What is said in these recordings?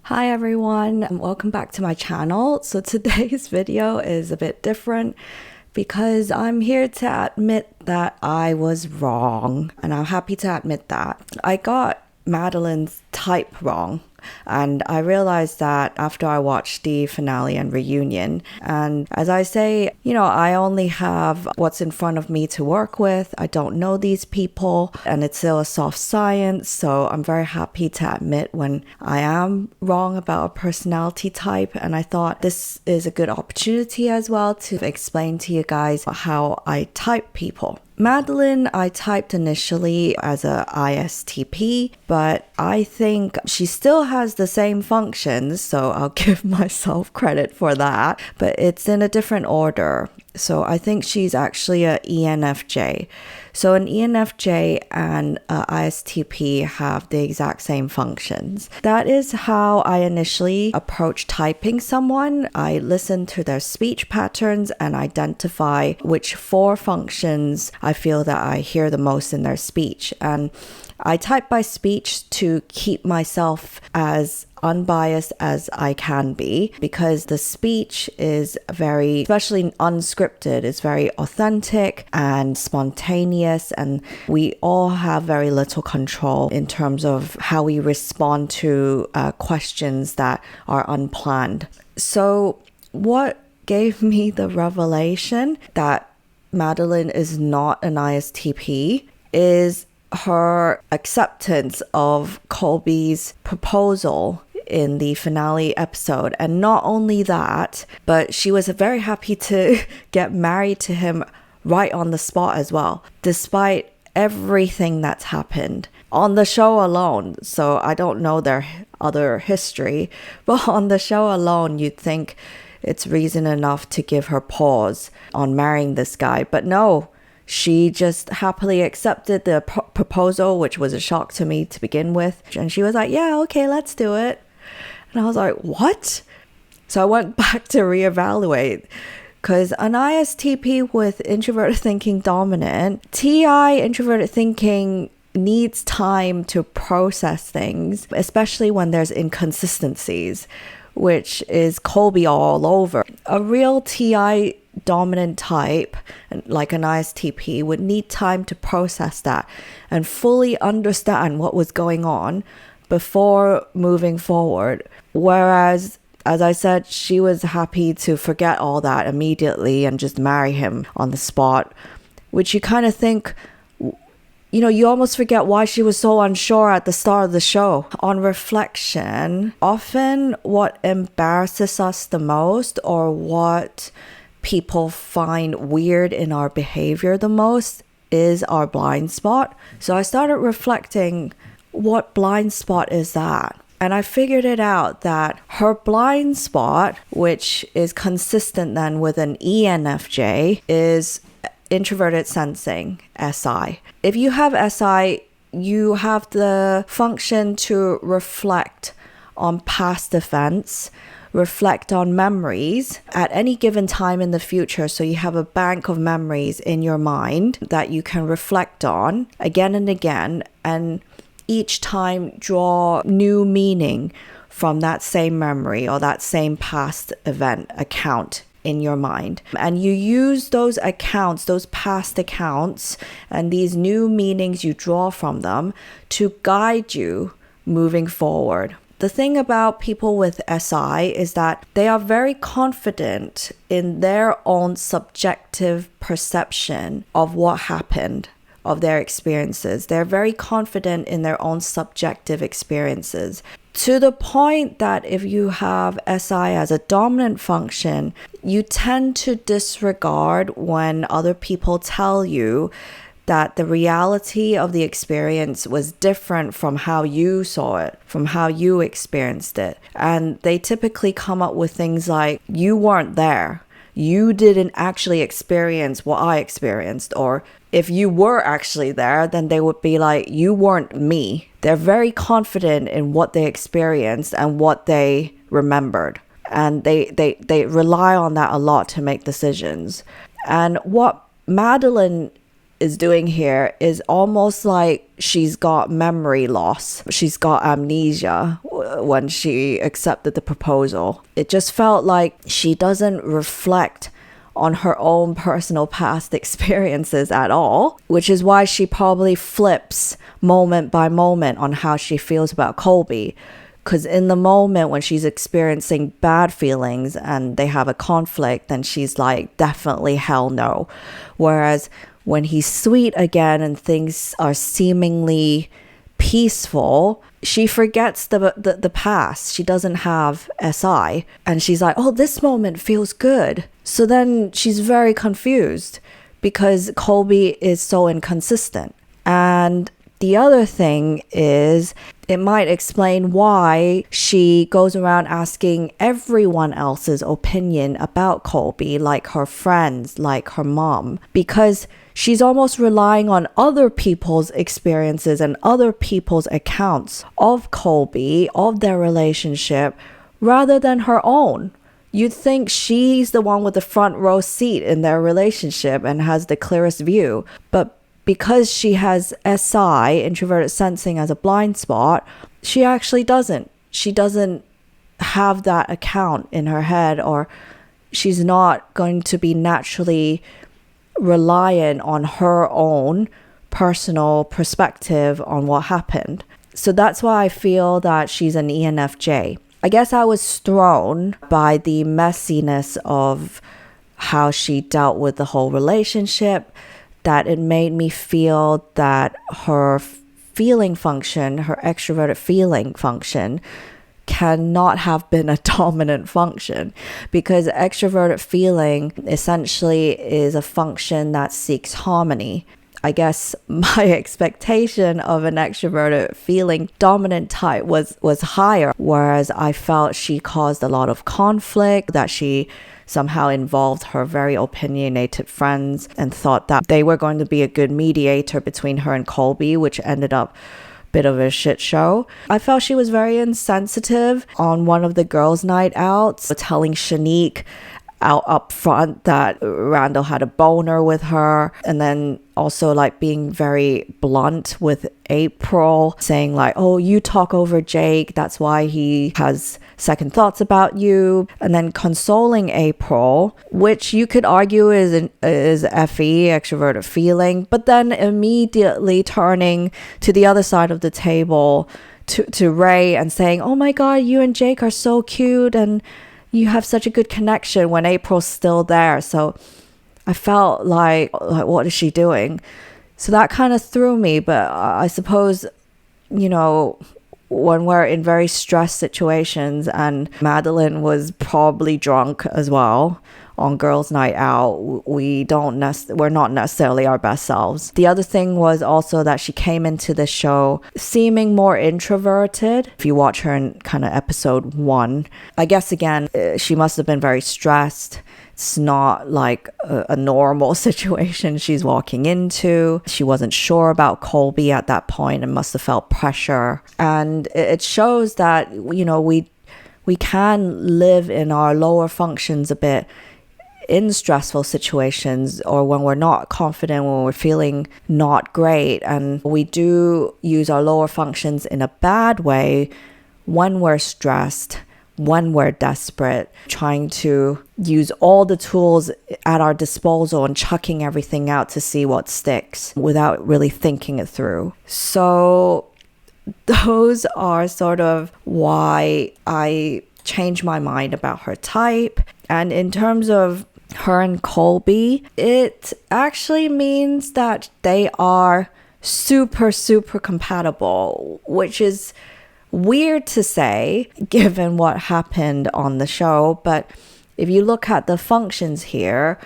Hi everyone, and welcome back to my channel. So today's video is a bit different because I'm here to admit that I was wrong, and I'm happy to admit that. I got Madlyn's type wrong, and I realized that after I watched the finale and reunion. And as I say, I only have what's in front of me to work with. I don't know these people, and it's still a soft science. So I'm very happy to admit when I am wrong about a personality type. And I thought this is a good opportunity as well to explain to you guys how I type people. Madlyn, I typed initially as a ISTP, but I think she still has the same functions, so I'll give myself credit for that, but it's in a different order. So I think she's actually a ENFJ. So an ENFJ and a ISTP have the exact same functions. That is how I initially approach typing someone. I listen to their speech patterns and identify which four functions I feel that I hear the most in their speech. And I type by speech to keep myself as unbiased as I can be, because the speech is very, especially unscripted, it's very authentic and spontaneous, and we all have very little control in terms of how we respond to questions that are unplanned. So what gave me the revelation that Madlyn is not an ISTP is her acceptance of Colby's proposal in the finale episode. And not only that, but she was very happy to get married to him right on the spot as well, despite everything that's happened on the show alone. So I don't know their other history, but on the show alone, you'd think it's reason enough to give her pause on marrying this guy. But no, she just happily accepted the proposal, which was a shock to me to begin with. And she was like, yeah, okay, let's do it. And I was like, what? So I went back to reevaluate, because an ISTP with introverted thinking dominant, TI introverted thinking needs time to process things, especially when there's inconsistencies, which is Colby all over. A real TI dominant type, like an ISTP, would need time to process that and fully understand what was going on before moving forward. Whereas, as I said, she was happy to forget all that immediately and just marry him on the spot, which you kind of think, you almost forget why she was so unsure at the start of the show. On reflection, often what embarrasses us the most, or what people find weird in our behavior the most, is our blind spot. So I started reflecting, what blind spot is that? And I figured it out that her blind spot, which is consistent then with an ENFJ, is introverted sensing, SI. If you have SI, you have the function to reflect on past events, reflect on memories at any given time in the future. So you have a bank of memories in your mind that you can reflect on again and again, and each time draw new meaning from that same memory or that same past event account in your mind. And you use those accounts, those past accounts, and these new meanings you draw from them to guide you moving forward. The thing about people with SI is that they are very confident in their own subjective perception of what happened, of their experiences. They're very confident in their own subjective experiences, to the point that if you have SI as a dominant function, you tend to disregard when other people tell you that the reality of the experience was different from how you saw it, from how you experienced it. And they typically come up with things like, you weren't there. You didn't actually experience what I experienced. Or if you were actually there, then they would be like, you weren't me. They're very confident in what they experienced and what they remembered. And they rely on that a lot to make decisions. And what Madlyn is doing here is almost like she's got memory loss. She's got amnesia when she accepted the proposal. It just felt like she doesn't reflect on her own personal past experiences at all, which is why she probably flips moment by moment on how she feels about Colby. Because in the moment when she's experiencing bad feelings and they have a conflict, then she's like, definitely hell no. Whereas when he's sweet again and things are seemingly peaceful, she forgets the past. She doesn't have SI. And she's like, oh, this moment feels good. So then she's very confused because Colby is so inconsistent. And the other thing is, it might explain why she goes around asking everyone else's opinion about Colby, like her friends, like her mom, because she's almost relying on other people's experiences and other people's accounts of Colby, of their relationship, rather than her own. You'd think she's the one with the front row seat in their relationship and has the clearest view, but because she has SI, introverted sensing, as a blind spot, she actually doesn't. She doesn't have that account in her head, or she's not going to be naturally reliant on her own personal perspective on what happened. So that's why I feel that she's an ENFJ. I guess I was thrown by the messiness of how she dealt with the whole relationship, that it made me feel that her feeling function, her extroverted feeling function, cannot have been a dominant function, because extroverted feeling essentially is a function that seeks harmony. I guess my expectation of an extroverted feeling dominant type was higher, whereas I felt she caused a lot of conflict, that she somehow involved her very opinionated friends and thought that they were going to be a good mediator between her and Colby, which ended up a bit of a shit show. I felt she was very insensitive on one of the girls' night outs, telling Shanique out up front that Randall had a boner with her, and then also like being very blunt with April, saying like, oh, you talk over Jake, that's why he has second thoughts about you, and then consoling April, which you could argue is FE, extroverted feeling, but then immediately turning to the other side of the table to Ray and saying, oh my god, you and Jake are so cute and you have such a good connection, when April's still there. So I felt like what is she doing? So that kind of threw me. But I suppose, you know, when we're in very stressed situations, and Madlyn was probably drunk as well on girls' night out, we're not necessarily our best selves. The other thing was also that she came into the show seeming more introverted. If you watch her in kind of episode 1, I guess again, she must have been very stressed. It's not like a normal situation she's walking into. She wasn't sure about Colby at that point and must have felt pressure. And it shows that, you know, we can live in our lower functions a bit in stressful situations, or when we're not confident, when we're feeling not great, and we do use our lower functions in a bad way when we're stressed, when we're desperate, trying to use all the tools at our disposal and chucking everything out to see what sticks without really thinking it through. So those are sort of why I changed my mind about her type. And in terms of her and Colby, it actually means that they are super, super compatible, which is weird to say given what happened on the show. But if you look at the functions here,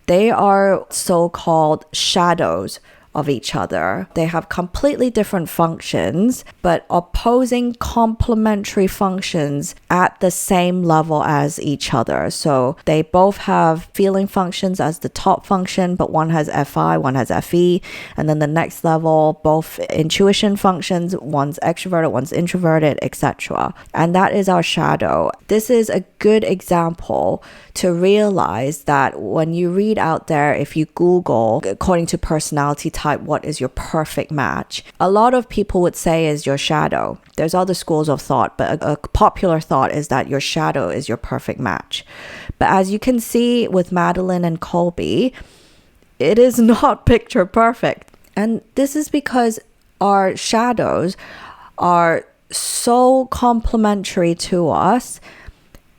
they are so-called shadows of each other. They have completely different functions, but opposing complementary functions at the same level as each other. So they both have feeling functions as the top function, but one has FI, one has FE, and then the next level, both intuition functions, one's extroverted, one's introverted, etc. And that is our shadow. This is a good example to realize that when you read out there, if you Google, according to personality type, what is your perfect match? A lot of people would say is your shadow. There's other schools of thought, but a popular thought is that your shadow is your perfect match. But as you can see with Madlyn and Colby, it is not picture perfect. And this is because our shadows are so complementary to us.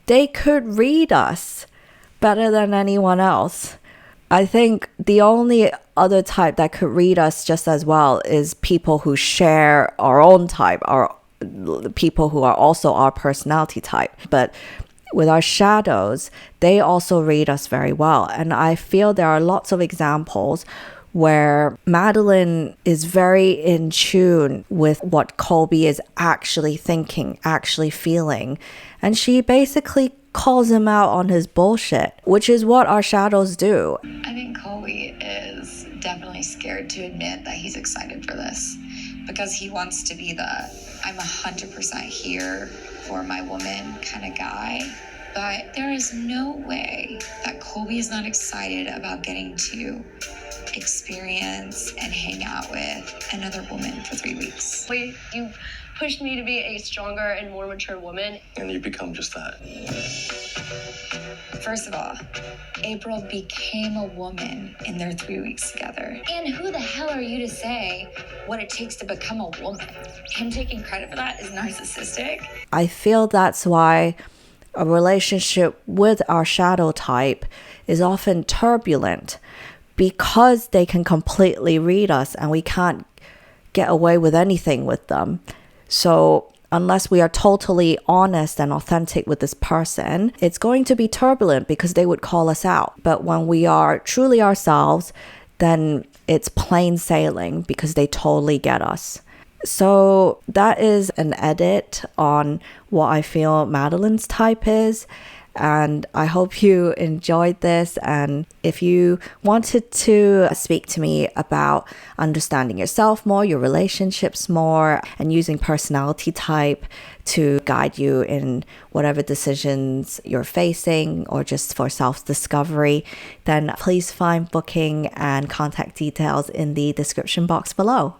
They could read us better than anyone else. I think the only other type that could read us just as well is people who share our own type, or people who are also our personality type. But with our shadows, they also read us very well. And I feel there are lots of examples where Madlyn is very in tune with what Colby is actually thinking, actually feeling. And she basically calls him out on his bullshit, which is what our shadows do. I think Colby is definitely scared to admit that he's excited for this, because he wants to be the I'm 100% here for my woman kind of guy. But there is no way that Colby is not excited about getting to experience and hang out with another woman for 3 weeks. You pushed me to be a stronger and more mature woman. And you become just that. First of all, April became a woman in their 3 weeks together. And who the hell are you to say what it takes to become a woman? Him taking credit for that is narcissistic. I feel that's why a relationship with our shadow type is often turbulent, because they can completely read us and we can't get away with anything with them. So unless we are totally honest and authentic with this person, it's going to be turbulent because they would call us out. But when we are truly ourselves, then it's plain sailing because they totally get us. So that is an edit on what I feel Madlyn's type is. And I hope you enjoyed this. And if you wanted to speak to me about understanding yourself more, your relationships more, and using personality type to guide you in whatever decisions you're facing or just for self-discovery, then please find booking and contact details in the description box below.